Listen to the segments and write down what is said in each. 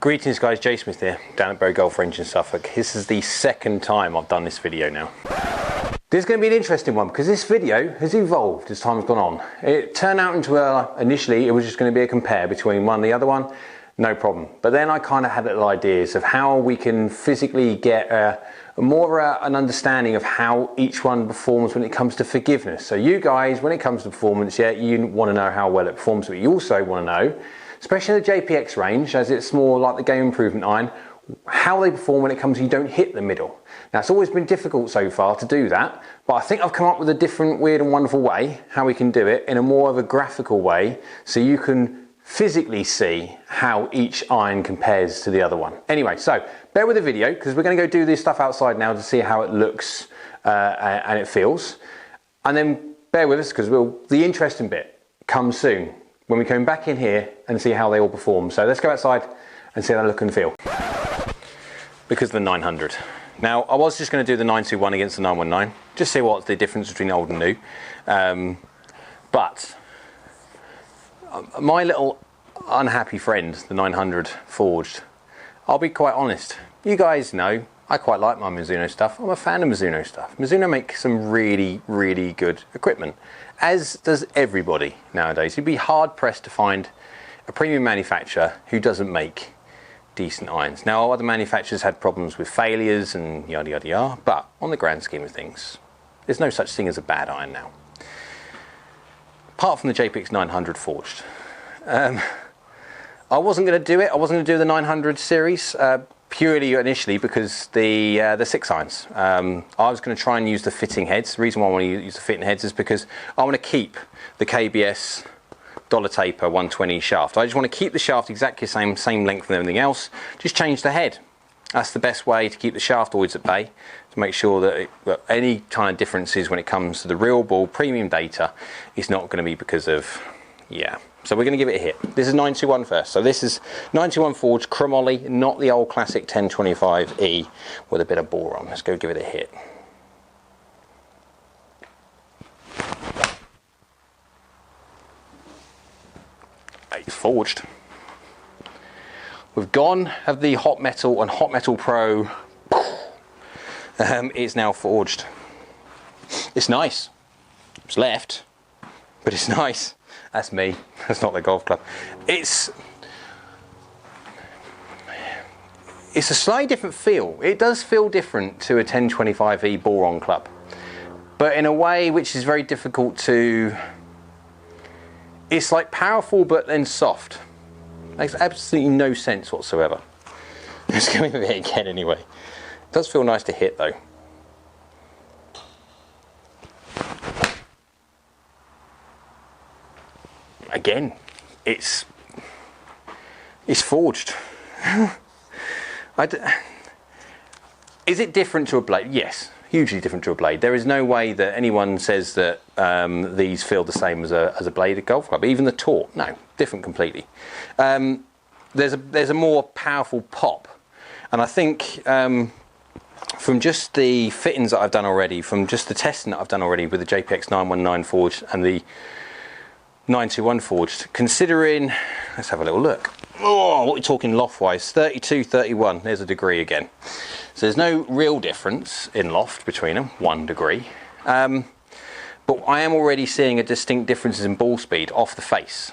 Greetings guys, Jay Smith here, down at Bury Golf Range in Suffolk. This is the second time I've done this video now. This is going to be an interesting one because this video has evolved as time's gone on. It turned out into initially it was just going to be a compare between one and the other one, no problem. But then I kind of had little ideas of how we can physically get an understanding of how each one performs when it comes to forgiveness. So you guys, when it comes to performance, yeah, you want to know how well it performs, but you also want to know, especially in the JPX range, as it's more like the game improvement iron, how they perform when it comes to you don't hit the middle. Now it's always been difficult so far to do that, but I think I've come up with a different weird and wonderful way how we can do it in a more of a graphical way so you can physically see how each iron compares to the other one. Anyway, so bear with the video because we're going to go do this stuff outside now to see how it looks and it feels, and then bear with us because the interesting bit comes soon when we come back in here and see how they all perform. So let's go outside and see how they look and feel. Because of the 900. Now, I was just going to do the 921 against the 919, just see what's the difference between old and new. But my little unhappy friend, the 900 forged, I'll be quite honest. You guys know I quite like my Mizuno stuff. I'm a fan of Mizuno stuff. Mizuno makes some really, really good equipment, as does everybody nowadays. You'd be hard pressed to find a premium manufacturer who doesn't make decent irons. Now, other manufacturers had problems with failures and yada yada yada, but on the grand scheme of things, there's no such thing as a bad iron now. Apart from the JPX900 forged. I wasn't going to do it. I wasn't going to do the 900 series purely initially because the 6 irons. I was going to try and use the fitting heads. The reason why I want to use the fitting heads is because I want to keep the KBS dollar taper 120 shaft. I just want to keep the shaft exactly the same length and everything else, just change the head. That's the best way to keep the shaftoids at bay, to make sure that any kind of differences when it comes to the real ball premium data is not going to be because of, yeah. So we're going to give it a hit. This is 921 first. So this is 921 forged chromoly, not the old classic 1025E with a bit of bore on. Let's go give it a hit. It's forged. We've gone of the hot metal and hot metal pro. It's now forged. It's nice. It's left, but it's nice. That's me. That's not the golf club. It's a slightly different feel. It does feel different to a 1025E boron club, but in a way which is very difficult to. It's like powerful but then soft. Makes absolutely no sense whatsoever. Let's go with it again anyway. It does feel nice to hit though. Again, it's forged. Is it different to a blade? Yes. Hugely different to a blade. There is no way that anyone says that these feel the same as a blade of golf club. Even the torque, no, different completely. There's a more powerful pop, and I think from just the fittings that I've done already, from just the testing that I've done already with the JPX919 forged and the 921 forged, considering, let's have a little look. Oh, what are we talking loft-wise? 32, 31. There's a degree again. So there's no real difference in loft between them, 1 degree. But I am already seeing a distinct differences in ball speed off the face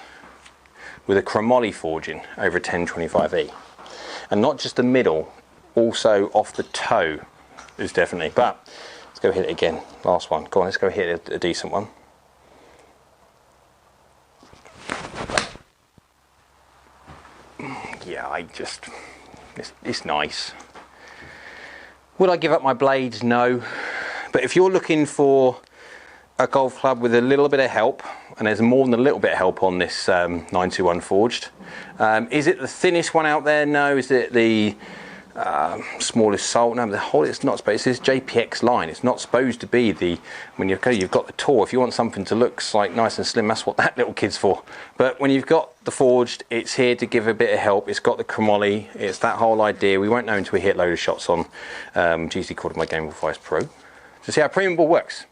with a chromoly forging over a 1025E. And not just the middle, also off the toe is definitely. But let's go hit it again. Last one. Go on, let's go hit a decent one. Yeah, it's nice. Would I give up my blades? No. But if you're looking for a golf club with a little bit of help, and there's more than a little bit of help on this 921 forged. Is it the thinnest one out there? No. Is it the smallest sole? No, it's not supposed. It's JPX line. It's not supposed to be the, when you've got the tour. If you want something to look like nice and slim, that's what that little kid's for. But when you've got the forged, it's here to give a bit of help. It's got the chromoly. It's that whole idea. We won't know until we hit a load of shots on GC called my Game of Vice Pro to see how premium ball works.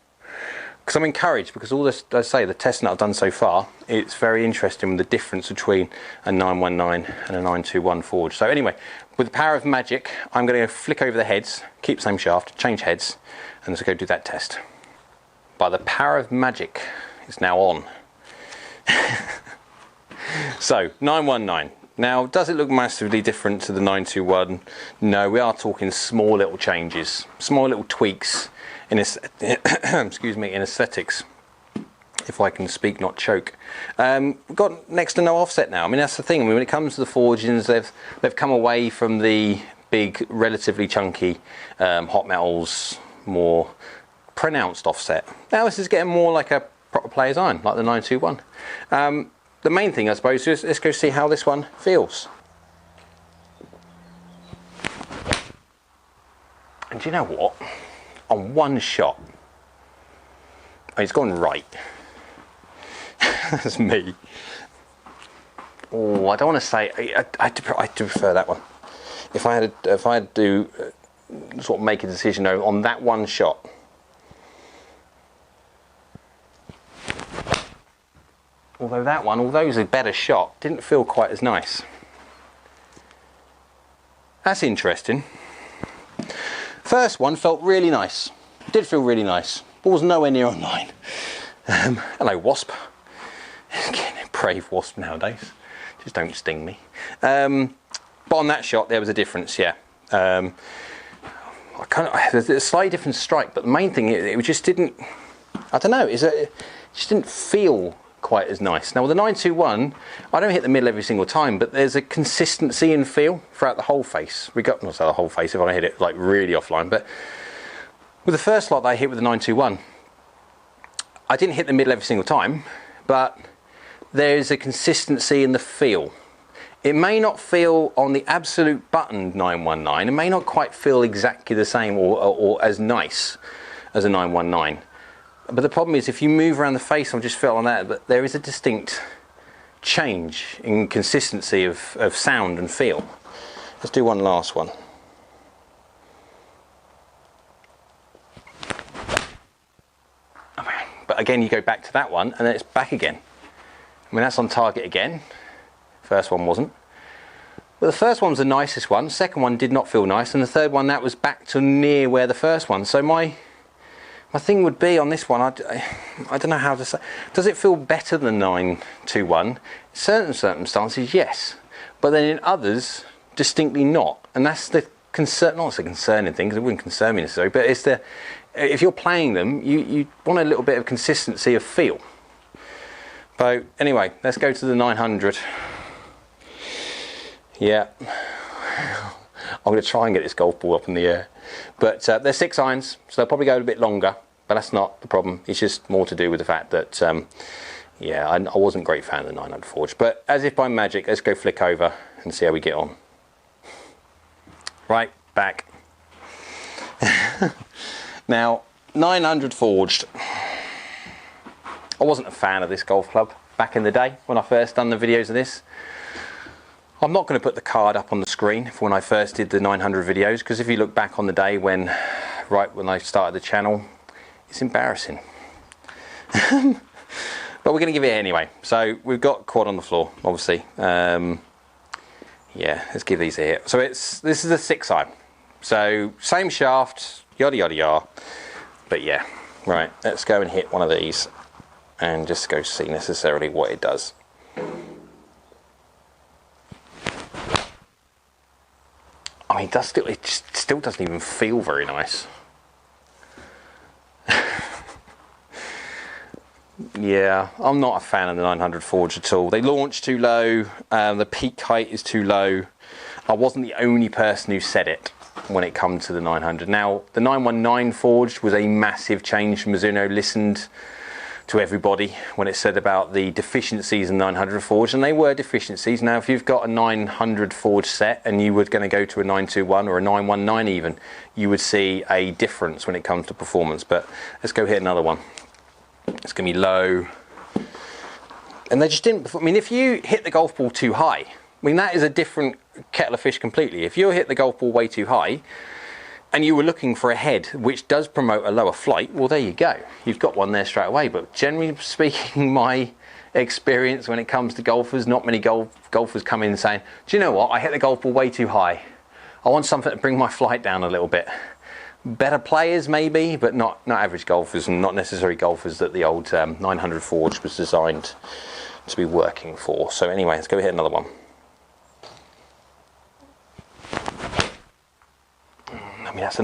because I'm encouraged, because all this, I say, the testing that I've done so far, it's very interesting with the difference between a 919 and a 921 forged. So anyway, with the power of magic, I'm going to flick over the heads, keep the same shaft, change heads, and let's go do that test. By the power of magic, it's now on. So 919. Now, does it look massively different to the 921? No, we are talking small little changes, small little tweaks in excuse me, in aesthetics. If I can speak, not choke. We've got next to no offset now. I mean, that's the thing. I mean, when it comes to the forgings, they've come away from the big, relatively chunky hot metals, more pronounced offset. Now this is getting more like a proper player's iron, like the 921. The main thing, I suppose, is let's go see how this one feels. And do you know what? On one shot, it's gone right. That's me. Oh, I don't want to say. I do prefer that one. If I had to sort of make a decision on that one shot. Although that one, although it was a better shot, didn't feel quite as nice. That's interesting. First one felt really nice. Did feel really nice. But was nowhere near online. Hello, wasp. Brave wasp nowadays. Just don't sting me. But on that shot, there was a difference. Yeah. There's a slightly different strike, but the main thing it just didn't. I don't know. It just didn't feel quite as nice. Now with the 921, I don't hit the middle every single time, but there's a consistency in feel throughout the whole face. Not the whole face if I hit it like really offline, but with the first lot that I hit with the 921, I didn't hit the middle every single time, but there's a consistency in the feel. It may not feel on the absolute button 919, it may not quite feel exactly the same or as nice as a 919. But the problem is, if you move around the face, I've just felt on that, but there is a distinct change in consistency of sound and feel. Let's do one last one. But again, you go back to that one, and then it's back again. I mean, that's on target again. First one wasn't. Well, the first one was the nicest one. The second one did not feel nice, and the third one, that was back to near where the first one. So my thing would be on this one, I don't know how to say. Does it feel better than 921? In certain circumstances, yes. But then in others, distinctly not. And that's the concern, not a concerning thing, because it wouldn't concern me necessarily, but it's the, if you're playing them, you want a little bit of consistency of feel. So anyway, let's go to the 900. Yeah. I'm going to try and get this golf ball up in the air. But they're 6 irons, so they'll probably go a bit longer, but that's not the problem. It's just more to do with the fact that, yeah, I wasn't a great fan of the 900 forged. But as if by magic, let's go flick over and see how we get on. Right, back. Now, 900 forged. I wasn't a fan of this golf club back in the day when I first done the videos of this. I'm not going to put the card up on the screen for when I first did the 900 videos, because if you look back on the day when I started the channel, it's embarrassing. But we're going to give it anyway. So we've got quad on the floor, obviously. Yeah, let's give these a hit. So this is a 6 iron. So same shaft, yada yada yada. But yeah, right. Let's go and hit one of these and just go see necessarily what it does. I mean, it still doesn't even feel very nice. Yeah, I'm not a fan of the 900 forged at all. They launch too low, the peak height is too low. I wasn't the only person who said it when it comes to the 900. Now, the 919 forged was a massive change. Mizuno listened to everybody when it said about the deficiencies in 900 forged, and they were deficiencies. Now if you've got a 900 forged set and you were going to go to a 921 or a 919 even, you would see a difference when it comes to performance. But let's go hit another one. It's going to be low, and they just didn't. I mean, if you hit the golf ball too high, I mean, that is a different kettle of fish completely. If you hit the golf ball way too high, and you were looking for a head which does promote a lower flight, well, there you go. You've got one there straight away. But generally speaking, my experience when it comes to golfers, not many golfers come in saying, do you know what, I hit the golf ball way too high. I want something to bring my flight down a little bit. Better players maybe, but not average golfers, and not necessarily golfers that the old 900 Forge was designed to be working for. So anyway, let's go hit another one. I mean, it's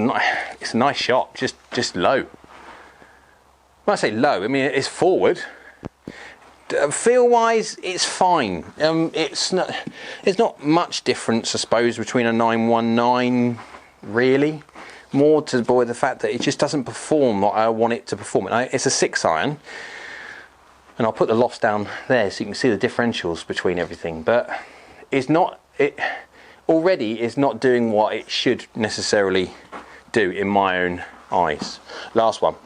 a nice shot, just low. When I say low, I mean it's forward. Feel wise, it's fine. There's not much difference, I suppose, between a 919 really. More to the fact that it just doesn't perform like I want it to perform. It's a 6-iron, and I'll put the lofts down there so you can see the differentials between everything. But it's not doing what it should necessarily do in my own eyes. Last one.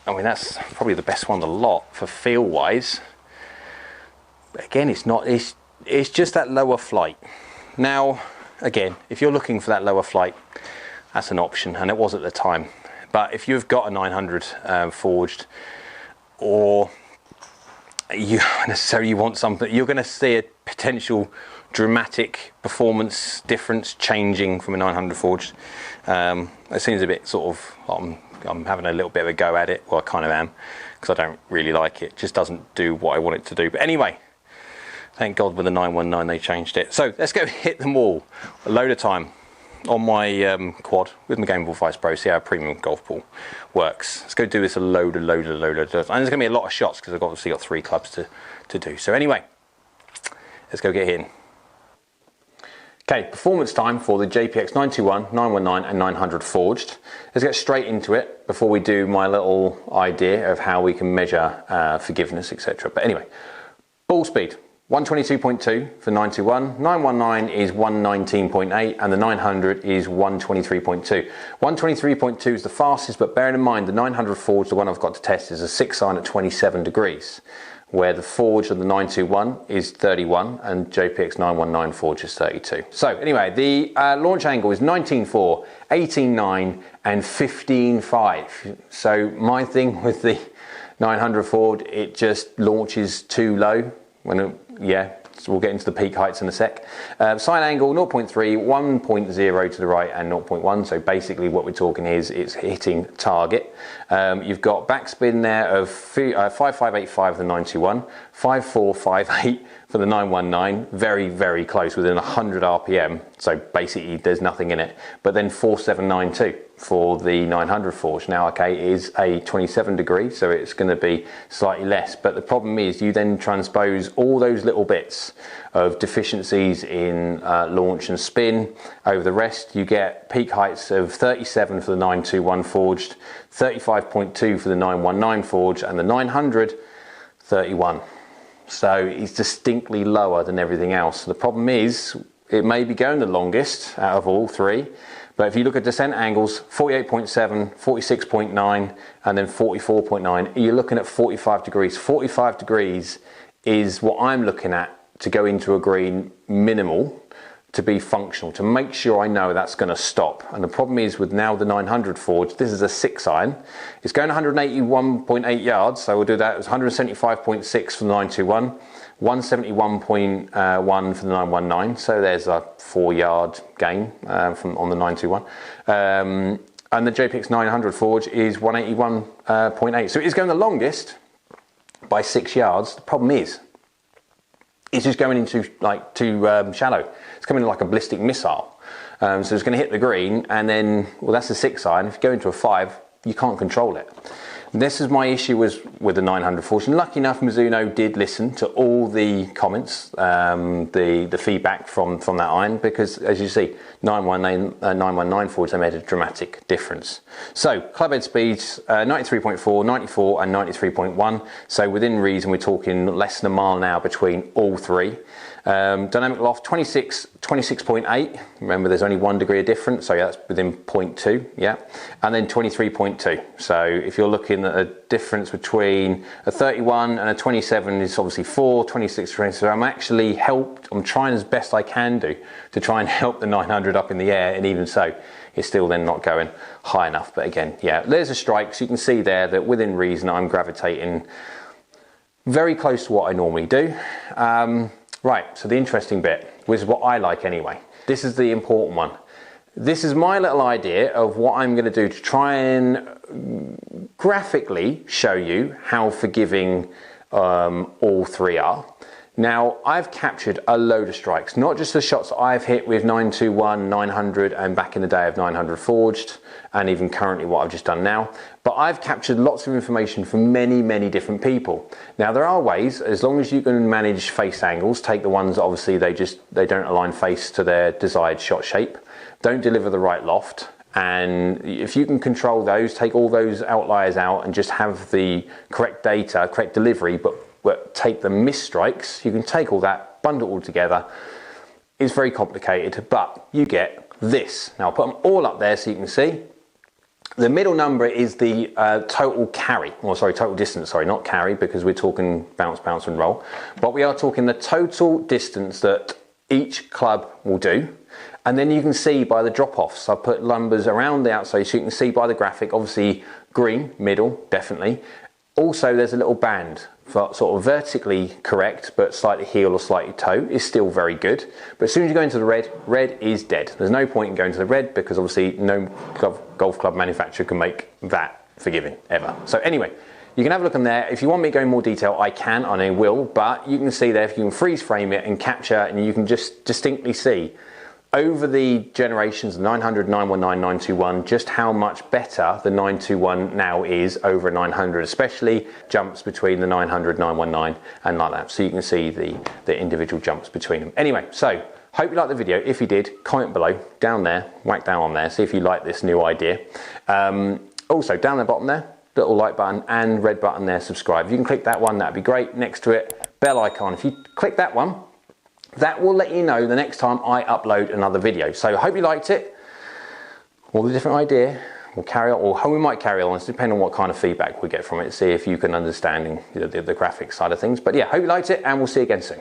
I mean, that's probably the best one of the lot for feel wise. But again, it's just that lower flight. Now, again, if you're looking for that lower flight, that's an option, and it was at the time. But if you've got a 900 forged, or you necessarily want something, you're going to see a potential dramatic performance difference changing from a 900 forged. It seems a bit sort of, I'm having a little bit of a go at it. Well, I kind of am, because I don't really like it. It just doesn't do what I want it to do. But anyway, thank God with the 919 they changed it. So let's go hit them all a load of time on my quad with my Game Ball Vice Pro, see how a premium golf ball works. Let's go do this a load of times. And there's going to be a lot of shots because I've obviously got 3 clubs to do. So anyway, let's go get hitting. Okay, performance time for the JPX921, 919 and 900 forged. Let's get straight into it before we do my little idea of how we can measure forgiveness, etc. But anyway, ball speed, 122.2 for 921, 919 is 119.8, and the 900 is 123.2. 123.2 is the fastest, but bearing in mind the 900 forged, the one I've got to test, is a 6-iron at 27 degrees. Where the forge of the 921 is 31 and JPX919 forge is 32. So anyway, the launch angle is 19.4, 18.9 and 15.5. So my thing with the 900 forward, it just launches too low. So we'll get into the peak heights in a sec. Side angle 0.3, 1.0 to the right and 0.1. So basically what we're talking is it's hitting target. You've got backspin there of 5585 for the 921, 5458 for the 919, very, very close, within 100 RPM. So basically there's nothing in it. But then 4792 for the 900 forge. Now, okay, it is a 27 degree, so it's going to be slightly less. But the problem is you then transpose all those little bits of deficiencies in launch and spin over the rest. You get peak heights of 37 for the 921 forged, 35.2 for the 919 forged, and the 900, 31. So it's distinctly lower than everything else. The problem is it may be going the longest out of all 3. But if you look at descent angles, 48.7, 46.9, and then 44.9, you're looking at 45 degrees. 45 degrees is what I'm looking at to go into a green minimal to be functional, to make sure I know that's going to stop. And the problem is with now the 900 forge, this is a 6-iron. It's going 181.8 yards, so we'll do that. It was 175.6 for the 921. 171.1 for the 919, so there's a 4-yard gain on the 921. And the JPX 900 forge is 181.8. So it is going the longest by 6 yards. The problem is, it's just going into like too shallow. It's coming like a ballistic missile. So it's going to hit the green, and then, well, that's a 6-iron. If you go into a 5, you can't control it. This is my issue with the 900 forge. And lucky enough, Mizuno did listen to all the comments, the feedback from that iron, because as you see, 919 forge, they made a dramatic difference. So club head speeds, 93.4, 94 and 93.1. So within reason, we're talking less than a mile an hour between all 3. Dynamic loft 26.8. Remember, there's only 1 degree of difference, so yeah, that's within 0.2, yeah. And then 23.2. So if you're looking at a difference between a 31 and a 27, is obviously 4, 26, 20. So I'm trying as best I can do to try and help the 900 up in the air, and even so, it's still then not going high enough. But again, yeah, there's a strike, so you can see there that within reason I'm gravitating very close to what I normally do. Right, so the interesting bit, which is what I like anyway. This is the important one. This is my little idea of what I'm going to do to try and graphically show you how forgiving all three are. Now, I've captured a load of strikes, not just the shots I've hit with 921, 900, and back in the day of 900 forged, and even currently what I've just done now, but I've captured lots of information from many, many different people. Now, there are ways, as long as you can manage face angles, take the ones that obviously they don't align face to their desired shot shape, don't deliver the right loft, and if you can control those, take all those outliers out and just have the correct data, correct delivery, but take the missed strikes, you can take all that, bundle it all together. It's very complicated, but you get this. Now I'll put them all up there so you can see. The middle number is the total carry, or sorry, total distance, sorry, not carry, because we're talking bounce, bounce and roll, but we are talking the total distance that each club will do. And then you can see by the drop-offs, I put numbers around the outside so you can see by the graphic, obviously green, middle, definitely. Also, there's a little band for sort of vertically correct, but slightly heel or slightly toe is still very good. But as soon as you go into the red, red is dead. There's no point in going to the red because obviously no golf club manufacturer can make that forgiving ever. So anyway, you can have a look on there. If you want me to go in more detail, I can and I will, but you can see there, if you can freeze frame it and capture, and you can just distinctly see over the generations, 900, 919, 921, just how much better the 921 now is over a 900, especially jumps between the 900, 919 and like that. So you can see the individual jumps between them. Anyway, so hope you liked the video. If you did, comment below, down there, whack down on there, see if you like this new idea. Also, down the bottom there, little like button and red button there, subscribe. If you can click that one, that'd be great. Next to it, bell icon. If you click that one, that will let you know the next time I upload another video. So hope you liked it. All the different idea, we'll carry on, or how we might carry on, it's depending on what kind of feedback we get from it, see if you can understand the graphic side of things. But yeah, hope you liked it, and we'll see you again soon.